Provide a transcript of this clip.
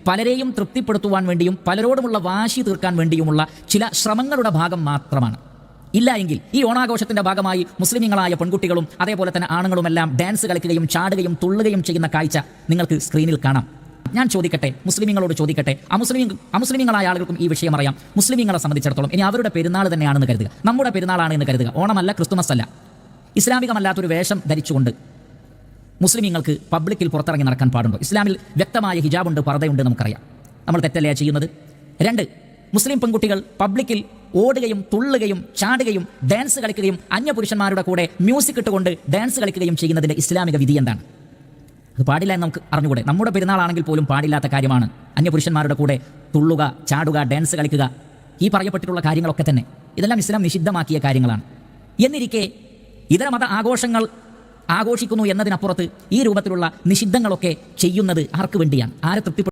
പലരെയും തൃപ്തിപ്പെടുത്തുവാൻ വേണ്ടിയും പലരോടുമുള്ള വാശി തീർക്കാൻ വേണ്ടിയുമുള്ള ചില ശ്രമങ്ങളുടെ ഭാഗം മാത്രമാണ്. ഇല്ല എങ്കിൽ ഈ ഓണാഘോഷത്തിന്റെ ഭാഗമായി മുസ്ലിമീങ്ങളായ പെൺകുട്ടികളും അതേപോലെ തന്നെ ആണുങ്ങളുമെല്ലാം ഡാൻസ് കളിക്കുകയും ചാടുകയും തുള്ളുകയും ചെയ്യുന്ന കാഴ്ച നിങ്ങൾക്ക് സ്ക്രീനിൽ കാണാം. ഞാൻ ചോദിക്കട്ടെ, മുസ്ലിമീങ്ങളോട് ചോദിക്കട്ടെ, അമുസ്ലിമീങ്ങളായ ആളുകൾക്കും ഈ വിഷയം അറിയാം. മുസ്ലിമീങ്ങളെ സംബന്ധിച്ചിടത്തോളം ഇനി അവരുടെ പെരുന്നാൾ തന്നെയാണെന്ന് കരുതുക, നമ്മുടെ പെരുന്നാളാണ് എന്ന് കരുതുക, ഓണമല്ല, ക്രിസ്തുമസ് അല്ല, ഇസ്ലാമികമല്ലാത്തൊരു വേഷം ധരിച്ചുകൊണ്ട് മുസ്ലിമീങ്ങൾക്ക് പബ്ലിക്കിൽ പുറത്തിറങ്ങി നടക്കാൻ പാടുണ്ടോ? ഇസ്ലാമിൽ വ്യക്തമായ ഹിജാബുണ്ട്, പർദ്ദയുണ്ട്, നമുക്കറിയാം. നമ്മൾ തെറ്റല്ലേ ചെയ്യുന്നത്? 2, മുസ്ലിം പെൺകുട്ടികൾ പബ്ലിക്കിൽ ഓടുകയും തുള്ളുകയും ചാടുകയും ഡാൻസ് കളിക്കുകയും അന്യപുരുഷന്മാരുടെ കൂടെ മ്യൂസിക് ഇട്ടുകൊണ്ട് ഡാൻസ് കളിക്കുകയും ചെയ്യുന്നതിൻ്റെ ഇസ്ലാമിക വിധി എന്താണ്? അത് പാടില്ല എന്ന് നമുക്ക് അറിഞ്ഞുകൂടെ? നമ്മുടെ പെരുന്നാളാണെങ്കിൽ പോലും പാടില്ലാത്ത കാര്യമാണ് അന്യപുരുഷന്മാരുടെ കൂടെ തുള്ളുക, ചാടുക, ഡാൻസ് കളിക്കുക, ഈ പറയപ്പെട്ടിട്ടുള്ള കാര്യങ്ങളൊക്കെ തന്നെ. ഇതെല്ലാം ഇസ്ലാം നിഷിദ്ധമാക്കിയ കാര്യങ്ങളാണ്. എന്നിരിക്കെ ഇതര മത ആഘോഷങ്ങൾ ആഘോഷിക്കുന്നു എന്നതിനപ്പുറത്ത് ഈ രൂപത്തിലുള്ള നിഷിദ്ധങ്ങളൊക്കെ ചെയ്യുന്നത് ആർക്ക് വേണ്ടിയാണ്? ആരെ തൃപ്തിപ്പെടുത്തും?